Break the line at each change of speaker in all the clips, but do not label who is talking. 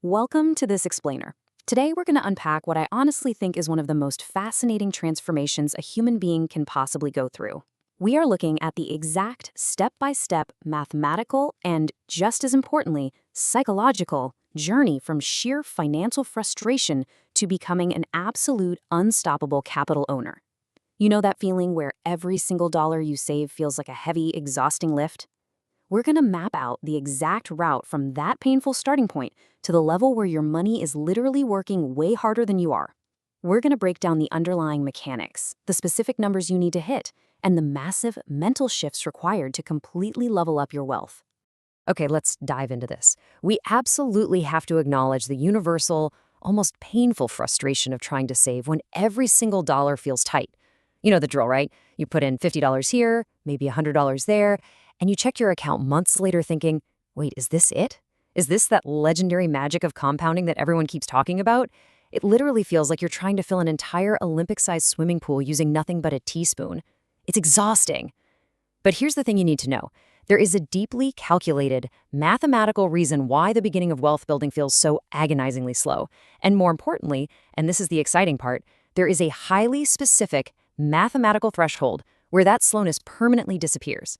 Welcome to this explainer. Today we're going to unpack what I honestly think is one of the most fascinating transformations a human being can possibly go through. We are looking at the exact step-by-step mathematical and, just as importantly, psychological journey from sheer financial frustration to becoming an absolute unstoppable capital owner. You know that feeling where every single dollar you save feels like a heavy, exhausting lift? We're going to map out the exact route from that painful starting point to the level where your money is literally working way harder than you are. We're going to break down the underlying mechanics, the specific numbers you need to hit, and the massive mental shifts required to completely level up your wealth.
Okay, let's dive into this. We absolutely have to acknowledge the universal, almost painful frustration of trying to save when every single dollar feels tight. You know the drill, right? You put in $50 here, maybe $100 there, and you check your account months later thinking, wait, is this it? Is this that legendary magic of compounding that everyone keeps talking about? It literally feels like you're trying to fill an entire Olympic-sized swimming pool using nothing but a teaspoon. It's exhausting. But here's the thing you need to know. There is a deeply calculated, mathematical reason why the beginning of wealth building feels so agonizingly slow. And more importantly, and this is the exciting part, there is a highly specific mathematical threshold where that slowness permanently disappears.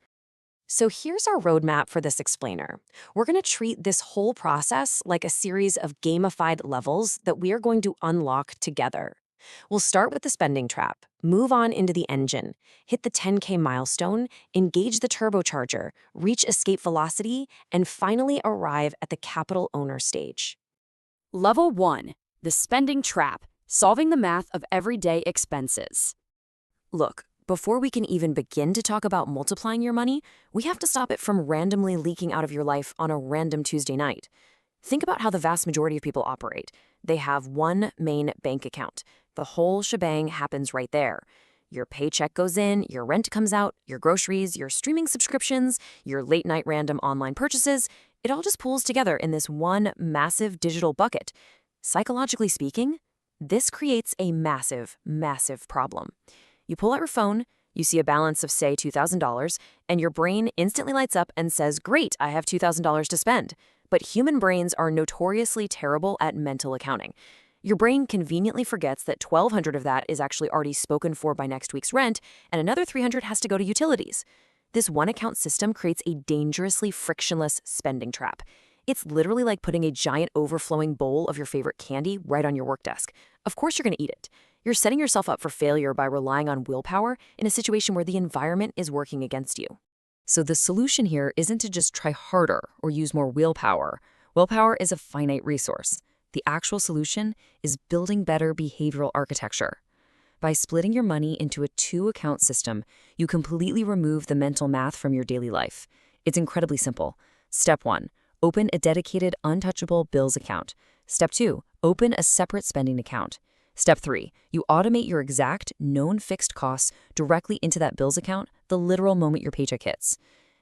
So here's our roadmap for this explainer. We're going to treat this whole process like a series of gamified levels that we are going to unlock together. We'll start with the spending trap, move on into the engine, hit the 10K milestone, engage the turbocharger, reach escape velocity, and finally arrive at the capital owner stage. Level 1. The spending trap, solving the math of everyday expenses. Look, before we can even begin to talk about multiplying your money, we have to stop it from randomly leaking out of your life on a random Tuesday night. Think about how the vast majority of people operate. They have one main bank account. The whole shebang happens right there. Your paycheck goes in, your rent comes out, your groceries, your streaming subscriptions, your late-night random online purchases, it all just pools together in this one massive digital bucket. Psychologically speaking, this creates a massive, massive problem. You pull out your phone, you see a balance of, say, $2,000, and your brain instantly lights up and says, great, I have $2,000 to spend. But human brains are notoriously terrible at mental accounting. Your brain conveniently forgets that $1,200 of that is actually already spoken for by next week's rent, and another $300 has to go to utilities. This one-account system creates a dangerously frictionless spending trap. It's literally like putting a giant overflowing bowl of your favorite candy right on your work desk. Of course you're going to eat it. You're setting yourself up for failure by relying on willpower in a situation where the environment is working against you.
So the solution here isn't to just try harder or use more willpower. Willpower is a finite resource. The actual solution is building better behavioral architecture. By splitting your money into a two-account system, you completely remove the mental math from your daily life. It's incredibly simple. Step 1. Open a dedicated, untouchable bills account. Step 2. Open a separate spending account. Step 3. You automate your exact, known fixed costs directly into that bills account the literal moment your paycheck hits.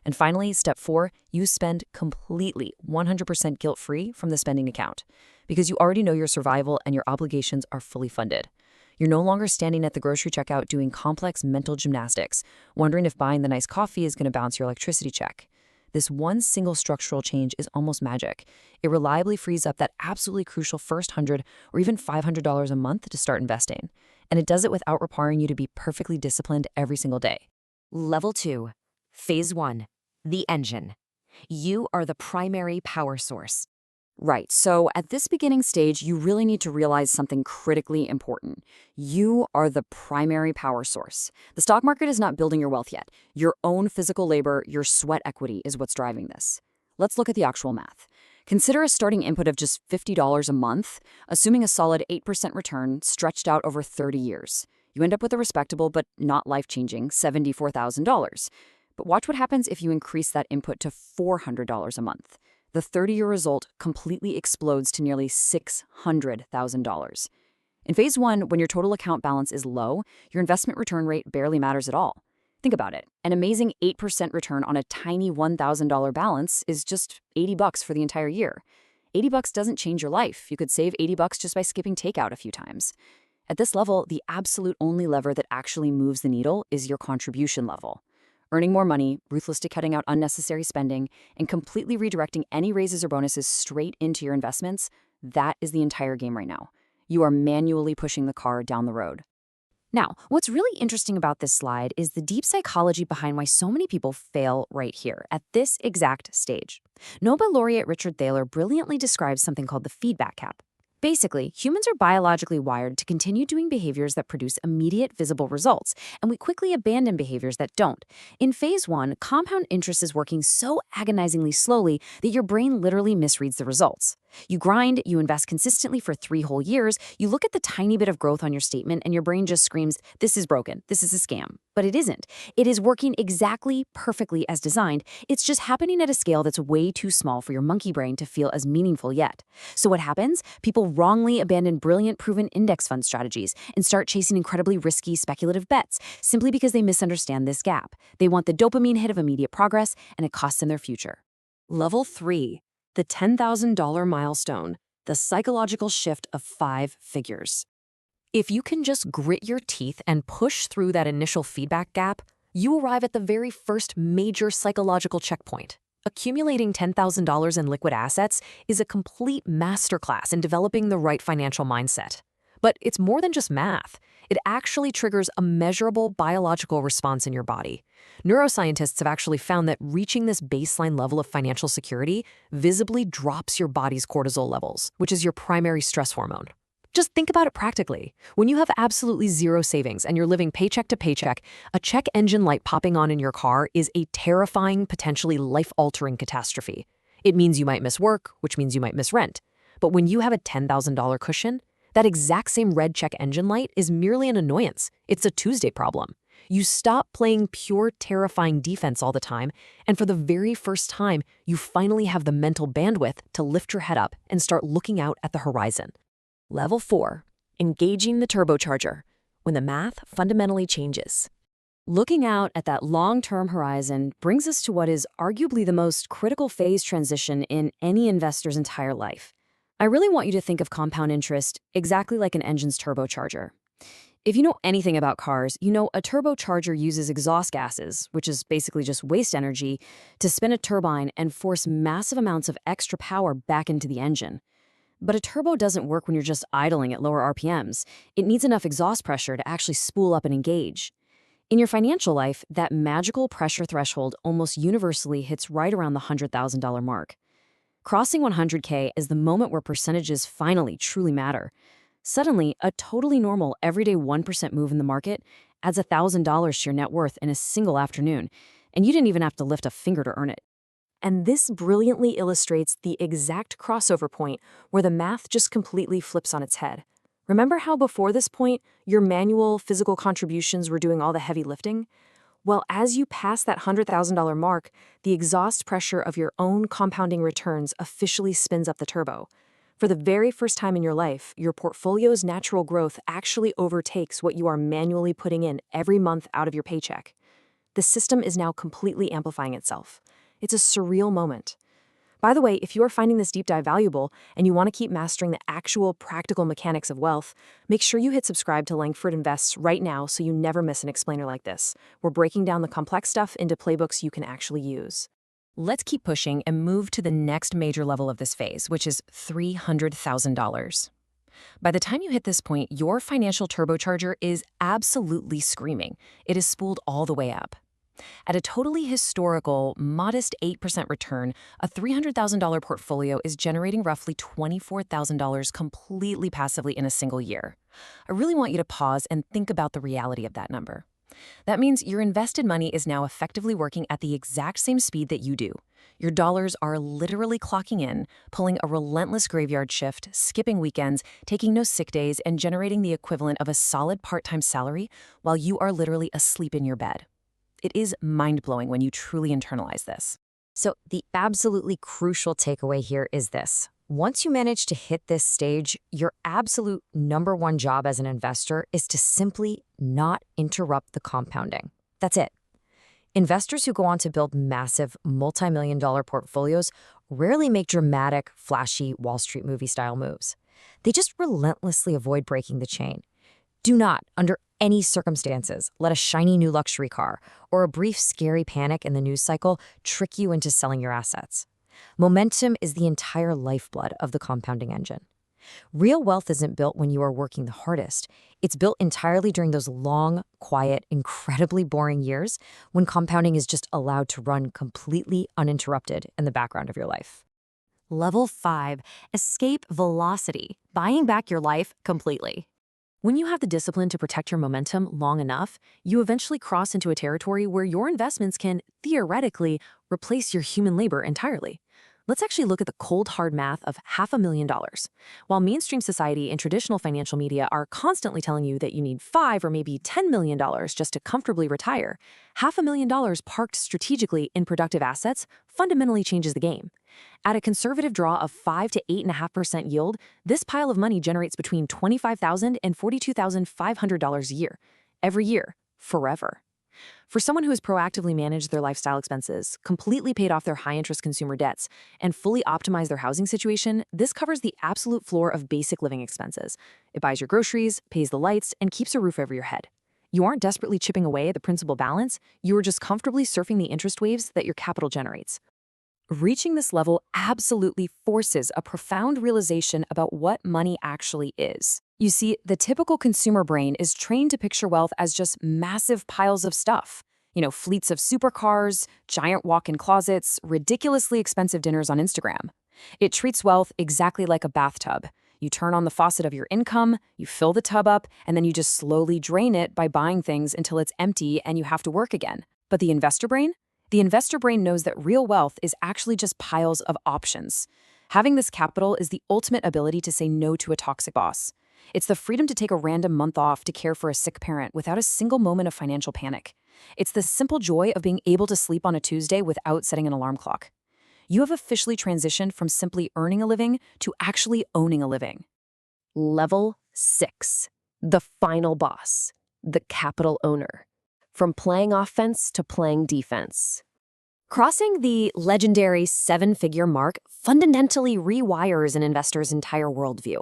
And finally, Step 4. You spend completely, 100% guilt-free from the spending account because you already know your survival and your obligations are fully funded. You're no longer standing at the grocery checkout doing complex mental gymnastics, wondering if buying the nice coffee is going to bounce your electricity check. This one single structural change is almost magic. It reliably frees up that absolutely crucial first $100 or even $500 a month to start investing. And it does it without requiring you to be perfectly disciplined every single day.
Level 2. Phase 1. The engine. You are the primary power source.
Right, so at this beginning stage, you really need to realize something critically important. You are the primary power source. The stock market is not building your wealth yet. Your own physical labor, your sweat equity is what's driving this. Let's look at the actual math. Consider a starting input of just $50 a month, assuming a solid 8% return stretched out over 30 years. You end up with a respectable but not life-changing $74,000. But watch what happens if you increase that input to $400 a month. The 30-year result completely explodes to nearly $600,000. In phase 1, when your total account balance is low, your investment return rate barely matters at all. Think about it. An amazing 8% return on a tiny $1,000 balance is just $80 for the entire year. $80 doesn't change your life. You could save $80 just by skipping takeout a few times. At this level, the absolute only lever that actually moves the needle is your contribution level. Earning more money, ruthlessly cutting out unnecessary spending, and completely redirecting any raises or bonuses straight into your investments,
That is the entire game right now. You are manually pushing the car down the road.
Now, what's really interesting about this slide is the deep psychology behind why so many people fail right here, at this exact stage. Nobel laureate Richard Thaler brilliantly describes something called the feedback gap. Basically, humans are biologically wired to continue doing behaviors that produce immediate visible results, and we quickly abandon behaviors that don't. In phase one, compound interest is working so agonizingly slowly that your brain literally misreads the results. You grind, you invest consistently for 3 whole years, you look at the tiny bit of growth on your statement, and your brain just screams, "This is broken, this is a scam." But it isn't. It is working exactly perfectly as designed. It's just happening at a scale that's way too small for your monkey brain to feel as meaningful yet. So what happens? People wrongly abandon brilliant proven index fund strategies and start chasing incredibly risky speculative bets simply because they misunderstand this gap. They want the dopamine hit of immediate progress, and it costs them their future. Level 3. The $10,000 milestone, the psychological shift of 5 figures. If you can just grit your teeth and push through that initial feedback gap, you arrive at the very first major psychological checkpoint. Accumulating $10,000 in liquid assets is a complete masterclass in developing the right financial mindset. But it's more than just math. It actually triggers a measurable biological response in your body. Neuroscientists have actually found that reaching this baseline level of financial security visibly drops your body's cortisol levels, which is your primary stress hormone. Just think about it practically. When you have absolutely zero savings and you're living paycheck to paycheck, a check engine light popping on in your car is a terrifying, potentially life-altering catastrophe. It means you might miss work, which means you might miss rent. But when you have a $10,000 cushion, that exact same red check engine light is merely an annoyance. It's a Tuesday problem. You stop playing pure, terrifying defense all the time, and for the very first time, you finally have the mental bandwidth to lift your head up and start looking out at the horizon. Level 4. Engaging the turbocharger, when the math fundamentally changes. Looking out at that long-term horizon brings us to what is arguably the most critical phase transition in any investor's entire life. I really want you to think of compound interest exactly like an engine's turbocharger. If you know anything about cars, you know a turbocharger uses exhaust gases, which is basically just waste energy, to spin a turbine and force massive amounts of extra power back into the engine. But a turbo doesn't work when you're just idling at lower RPMs. It needs enough exhaust pressure to actually spool up and engage. In your financial life, that magical pressure threshold almost universally hits right around the $100,000 mark. Crossing 100K is the moment where percentages finally truly matter. Suddenly, a totally normal, everyday 1% move in the market adds $1,000 to your net worth in a single afternoon, and you didn't even have to lift a finger to earn it. And this brilliantly illustrates the exact crossover point where the math just completely flips on its head. Remember how before this point, your manual, physical contributions were doing all the heavy lifting? Well, as you pass that $100,000 mark, the exhaust pressure of your own compounding returns officially spins up the turbo. For the very first time in your life, your portfolio's natural growth actually overtakes what you are manually putting in every month out of your paycheck. The system is now completely amplifying itself. It's a surreal moment. By the way, if you are finding this deep dive valuable and you want to keep mastering the actual practical mechanics of wealth, make sure you hit subscribe to Langford Invests right now so you never miss an explainer like this. We're breaking down the complex stuff into playbooks you can actually use. Let's keep pushing and move to the next major level of this phase, which is $300,000. By the time you hit this point, your financial turbocharger is absolutely screaming. It is spooled all the way up. At a totally historical, modest 8% return, a $300,000 portfolio is generating roughly $24,000 completely passively in a single year. I really want you to pause and think about the reality of that number. That means your invested money is now effectively working at the exact same speed that you do. Your dollars are literally clocking in, pulling a relentless graveyard shift, skipping weekends, taking no sick days, and generating the equivalent of a solid part-time salary while you are literally asleep in your bed. It is mind-blowing when you truly internalize this.
So the absolutely crucial takeaway here is this. Once you manage to hit this stage, your absolute number one job as an investor is to simply not interrupt the compounding. That's it. Investors who go on to build massive, multi-million-dollar portfolios rarely make dramatic, flashy Wall Street movie-style moves. They just relentlessly avoid breaking the chain. Do not, under any circumstances, let a shiny new luxury car or a brief scary panic in the news cycle trick you into selling your assets. Momentum is the entire lifeblood of the compounding engine. Real wealth isn't built when you are working the hardest. It's built entirely during those long, quiet, incredibly boring years when compounding is just allowed to run completely uninterrupted in the background of your life.
Level 5, escape velocity, buying back your life completely. When you have the discipline to protect your momentum long enough, you eventually cross into a territory where your investments can, theoretically, replace your human labor entirely. Let's actually look at the cold hard math of $500,000. While mainstream society and traditional financial media are constantly telling you that you need $5 or maybe $10 million just to comfortably retire, $500,000 parked strategically in productive assets fundamentally changes the game. At a conservative draw of 5 to 8.5% yield, this pile of money generates between $25,000 and $42,500 a year, every year, forever. For someone who has proactively managed their lifestyle expenses, completely paid off their high-interest consumer debts, and fully optimized their housing situation, this covers the absolute floor of basic living expenses. It buys your groceries, pays the lights, and keeps a roof over your head. You aren't desperately chipping away at the principal balance, you are just comfortably surfing the interest waves that your capital generates. Reaching this level absolutely forces a profound realization about what money actually is. You see, the typical consumer brain is trained to picture wealth as just massive piles of stuff. Fleets of supercars, giant walk-in closets, ridiculously expensive dinners on Instagram. It treats wealth exactly like a bathtub. You turn on the faucet of your income, you fill the tub up, and then you just slowly drain it by buying things until it's empty and you have to work again. But the investor brain? The investor brain knows that real wealth is actually just piles of options. Having this capital is the ultimate ability to say no to a toxic boss. It's the freedom to take a random month off to care for a sick parent without a single moment of financial panic. It's the simple joy of being able to sleep on a Tuesday without setting an alarm clock. You have officially transitioned from simply earning a living to actually owning a living. Level 6. The final boss. The capital owner. From playing offense to playing defense. Crossing the legendary 7-figure mark fundamentally rewires an investor's entire worldview.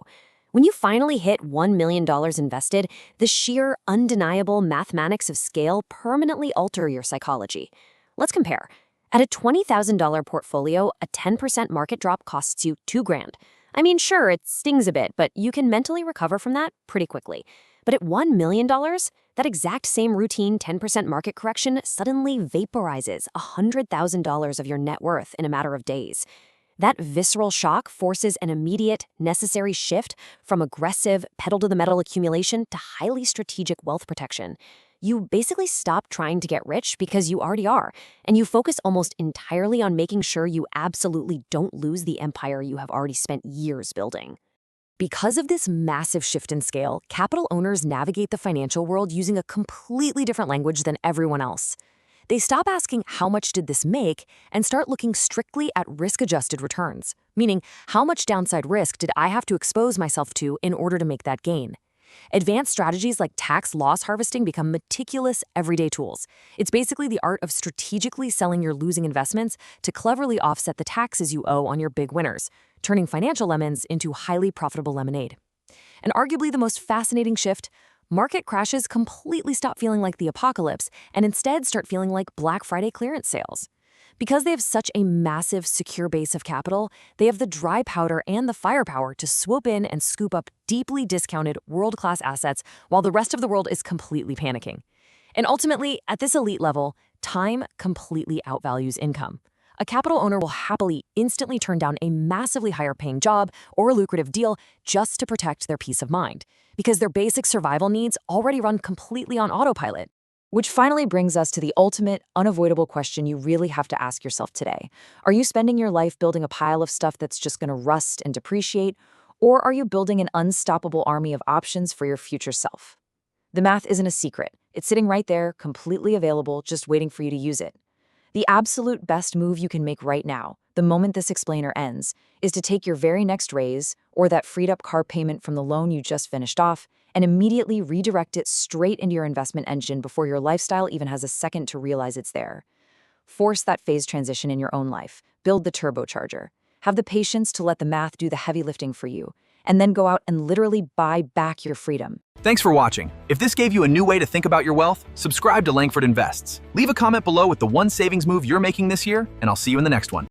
When you finally hit $1 million invested, the sheer, undeniable mathematics of scale permanently alter your psychology. Let's compare. At a $20,000 portfolio, a 10% market drop costs you $2,000. I mean, sure, it stings a bit, but you can mentally recover from that pretty quickly. But at $1 million, that exact same routine 10% market correction suddenly vaporizes $100,000 of your net worth in a matter of days. That visceral shock forces an immediate, necessary shift from aggressive, pedal-to-the-metal accumulation to highly strategic wealth protection. You basically stop trying to get rich because you already are, and you focus almost entirely on making sure you absolutely don't lose the empire you have already spent years building. Because of this massive shift in scale, capital owners navigate the financial world using a completely different language than everyone else. They stop asking how much did this make and start looking strictly at risk-adjusted returns, meaning how much downside risk did I have to expose myself to in order to make that gain. Advanced strategies like tax loss harvesting become meticulous everyday tools. It's basically the art of strategically selling your losing investments to cleverly offset the taxes you owe on your big winners, turning financial lemons into highly profitable lemonade. And arguably the most fascinating shift, market crashes completely stop feeling like the apocalypse and instead start feeling like Black Friday clearance sales. Because they have such a massive, secure base of capital, they have the dry powder and the firepower to swoop in and scoop up deeply discounted, world-class assets while the rest of the world is completely panicking. And ultimately, at this elite level, time completely outvalues income. A capital owner will happily, instantly turn down a massively higher-paying job or a lucrative deal just to protect their peace of mind, because their basic survival needs already run completely on autopilot. Which finally brings us to the ultimate, unavoidable question you really have to ask yourself today. Are you spending your life building a pile of stuff that's just going to rust and depreciate, or are you building an unstoppable army of options for your future self? The math isn't a secret. It's sitting right there, completely available, just waiting for you to use it. The absolute best move you can make right now, the moment this explainer ends, is to take your very next raise, or that freed-up car payment from the loan you just finished off, and immediately redirect it straight into your investment engine before your lifestyle even has a second to realize it's there. Force that phase transition in your own life. Build the turbocharger. Have the patience to let the math do the heavy lifting for you, and then go out and literally buy back your freedom.
Thanks for watching. If this gave you a new way to think about your wealth, subscribe to Langford Invests. Leave a comment below with the one savings move you're making this year, and I'll see you in the next one.